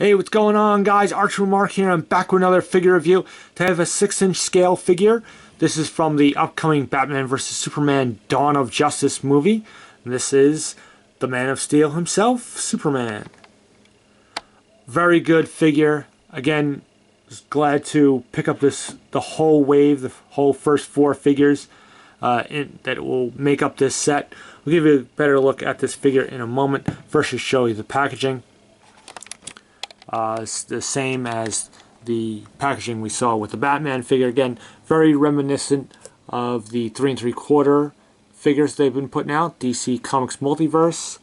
Hey, what's going on, guys? Archer Mark here. I'm back with another figure review. Today I have a 6-inch scale figure. This is from the upcoming Batman vs. Superman Dawn of Justice movie. And this is the Man of Steel himself, Superman. Very good figure. Again, just glad to pick up the whole wave, the whole first 4 figures that will make up this set. We'll give you a better look at this figure in a moment. First, to show you the packaging. It's the same as the packaging we saw with the Batman figure. Again, very reminiscent of the 3 3/4 figures they've been putting out. DC Comics Multiverse,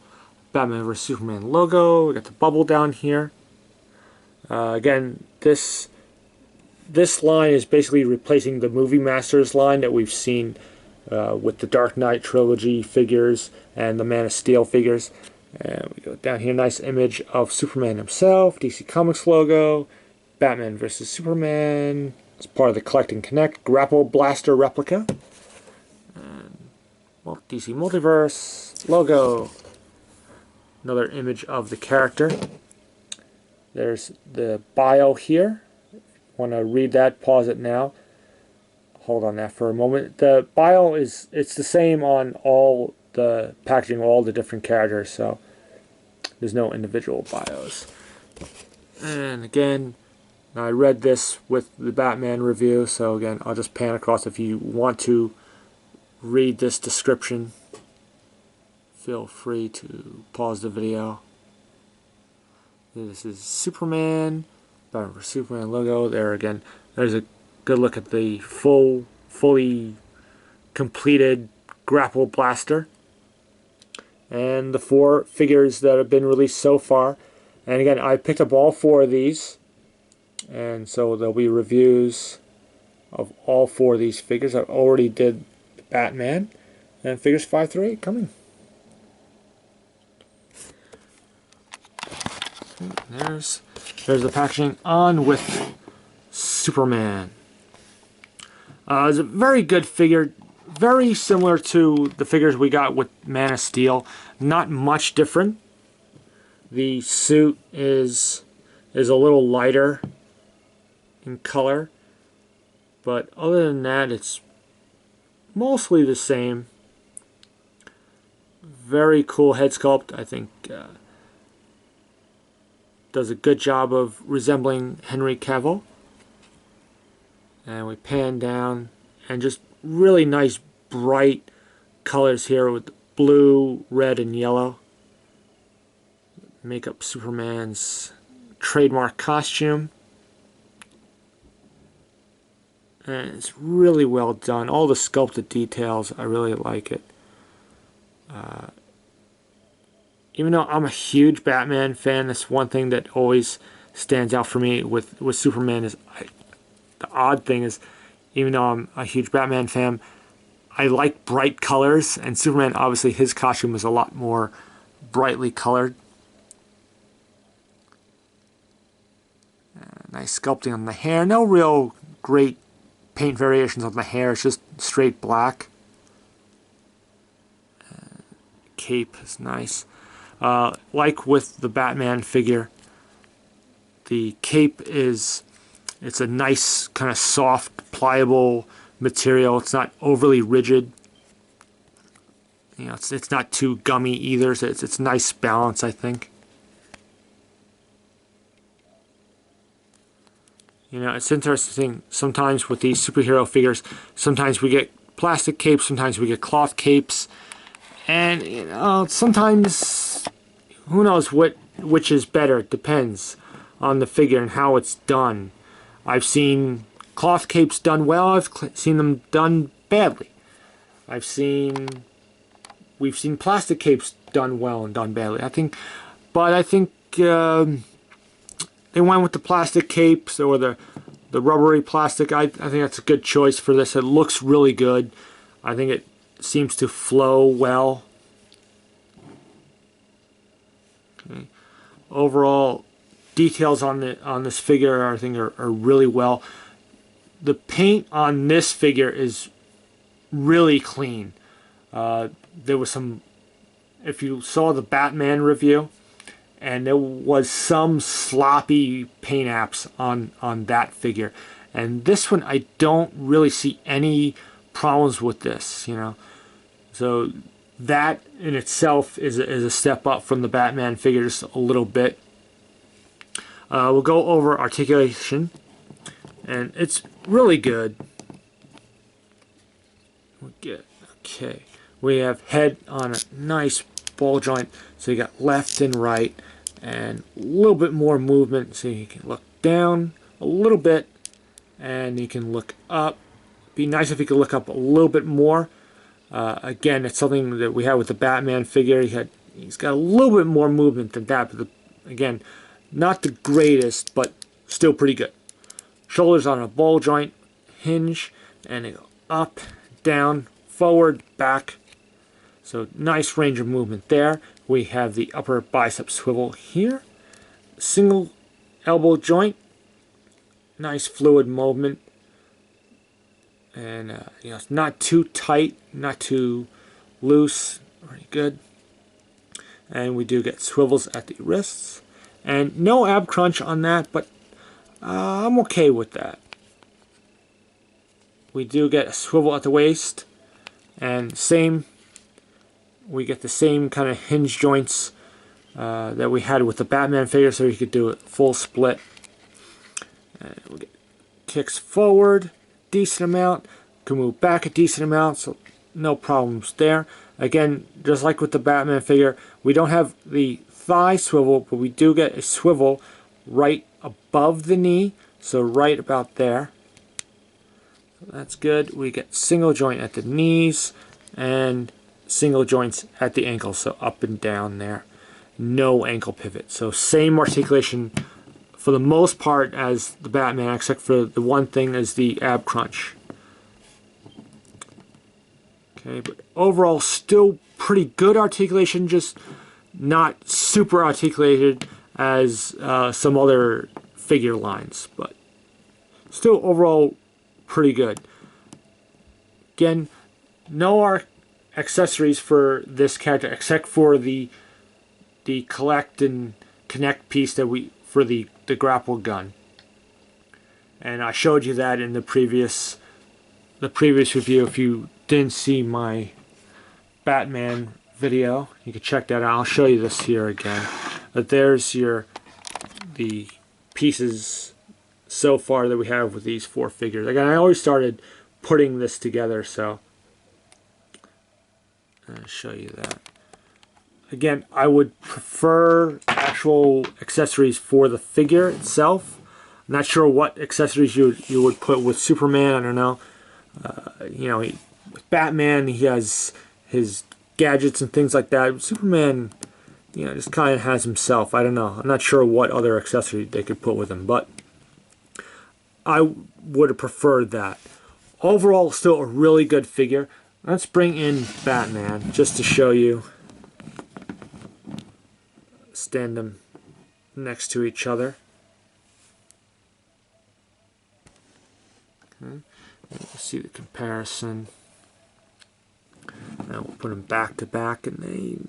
Batman vs Superman logo. We got the bubble down here. Again, this line is basically replacing the Movie Masters line that we've seen with the Dark Knight trilogy figures and the Man of Steel figures. And we go down here, nice image of Superman himself, DC Comics logo, Batman vs. Superman, as part of the Collect and Connect Grapple Blaster replica. And, well, DC Multiverse logo, another image of the character. There's the bio here. Want to read that, pause it now. Hold on that for a moment. The bio it's the same on all the packaging, all the different characters, so there's no individual bios. And again, I read this with the Batman review, so again, I'll just pan across. If you want to read this description, feel free to pause the video. This is Superman, Batman vs Superman logo. There again, there's a good look at the fully completed grapple blaster. And the 4 figures that have been released so far. And again, I picked up all 4 of these, and so there'll be reviews of all 4 of these figures. I already did Batman, and figures 5 through 8 coming. There's the packaging on with Superman. It's a very good figure. Very similar to the figures we got with Man of Steel. Not much different. The suit is a little lighter in color, but other than that, it's mostly the same. Very cool head sculpt. I think does a good job of resembling Henry Cavill. And we pan down, and just really nice bright colors here with blue, red, and yellow. Make up Superman's trademark costume. And it's really well done. All the sculpted details, I really like it. Even though I'm a huge Batman fan, that's one thing that always stands out for me with Superman is the odd thing is, even though I'm a huge Batman fan, I like bright colors, and Superman, obviously, his costume is a lot more brightly colored. Nice sculpting on the hair. No real great paint variations on the hair. It's just straight black. Cape is nice. Like with the Batman figure, the cape it's a nice kind of soft, pliable material. It's not overly rigid. You know, it's not too gummy either. So it's nice balance, I think. You know, it's interesting sometimes with these superhero figures. Sometimes we get plastic capes, sometimes we get cloth capes, and you know, sometimes who knows which is better. It depends on the figure and how it's done. I've seen cloth capes done well. I've seen them done badly. We've seen plastic capes done well and done badly. I think they went with the plastic capes or the rubbery plastic. I think that's a good choice for this. It looks really good. I think it seems to flow well. Okay. Overall, details on this figure, I think, are really well. The paint on this figure is really clean. There was some, if you saw the Batman review, and there was some sloppy paint apps on that figure. And this one, I don't really see any problems with this, you know. So that in itself is a step up from the Batman figure just a little bit. We'll go over articulation, and it's really good. Okay, we have head on a nice ball joint, so you got left and right, and a little bit more movement, so you can look down a little bit, and you can look up. Be nice if you could look up a little bit more. Again, it's something that we had with the Batman figure. He's got a little bit more movement than that, but again, not the greatest, but still pretty good. Shoulders on a ball joint, hinge, and they go up, down, forward, back. So nice range of movement there. We have the upper bicep swivel here. Single elbow joint, nice fluid movement. And you know, it's not too tight, not too loose, very good. And we do get swivels at the wrists. And no ab crunch on that, but I'm okay with that. We do get a swivel at the waist, and we get the same kind of hinge joints that we had with the Batman figure, so you could do it full split. And we get kicks forward, decent amount, can move back a decent amount, so no problems there. Again, just like with the Batman figure, we don't have the thigh swivel, but we do get a swivel right above the knee, so right about there. So that's good. We get single joint at the knees and single joints at the ankles, so up and down there. No ankle pivot. So same articulation for the most part as the Batman, except for the one thing is the ab crunch. Okay, but overall still pretty good articulation, just not super articulated as some other figure lines, but still overall pretty good. Again, no accessories for this character except for the collect and connect piece that for the grapple gun, and I showed you that in the previous review. If you didn't see my Batman video, you can check that out. I'll show you this here again. But there's the pieces so far that we have with these 4 figures. Again, I always started putting this together, so I'll show you that. Again, I would prefer actual accessories for the figure itself. I'm not sure what accessories you would put with Superman. I don't know. You know, with Batman, he has his gadgets and things like that. Superman, you know, just kind of has himself. I don't know. I'm not sure what other accessory they could put with him, but I would have preferred that. Overall, still a really good figure. Let's bring in Batman just to show you. Stand them next to each other. Okay. Let's see the comparison. Now we'll put them back to back, and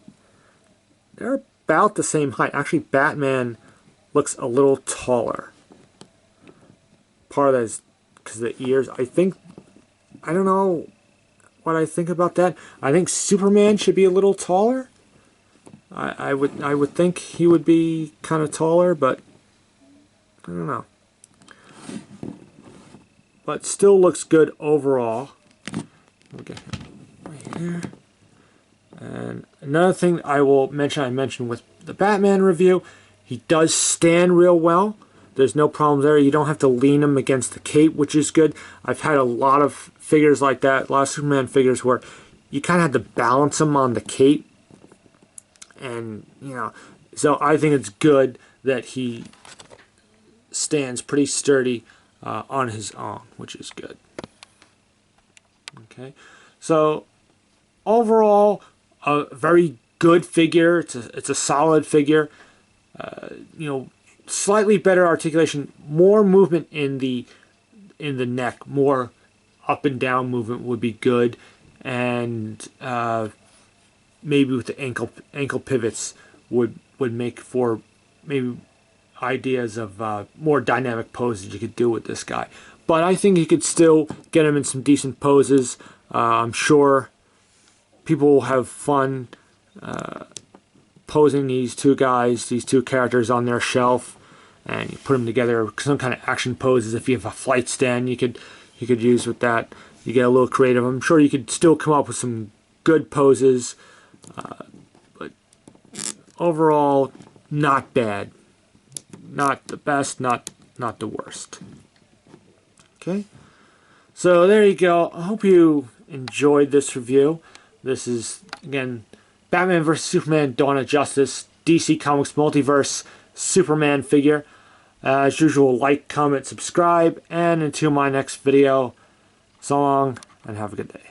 they're about the same height. Actually, Batman looks a little taller. Part of that is because of the ears. I don't know what I think about that. I think Superman should be a little taller. I would think he would be kind of taller, but I don't know. But still looks good overall. Okay, right here. And another thing I mentioned with the Batman review, he does stand real well. There's no problems there. You don't have to lean him against the cape, which is good. I've had a lot of figures like that, a lot of Superman figures where you kind of have to balance him on the cape. And, you know, so I think it's good that he stands pretty sturdy on his own, which is good. Okay, so overall, a very good figure. It's a solid figure. You know, slightly better articulation, more movement in the neck, more up and down movement would be good, and maybe with the ankle pivots would would make for maybe ideas of more dynamic poses you could do with this guy. But I think you could still get him in some decent poses. I'm sure people will have fun posing these two guys, these two characters on their shelf, and you put them together, some kind of action poses. If you have a flight stand, you could use with that. You get a little creative. I'm sure you could still come up with some good poses, but overall, not bad. Not the best, not the worst. Okay, so there you go. I hope you enjoyed this review. This is, again, Batman vs. Superman Dawn of Justice, DC Comics Multiverse Superman figure. As usual, like, comment, subscribe, and until my next video, so long, and have a good day.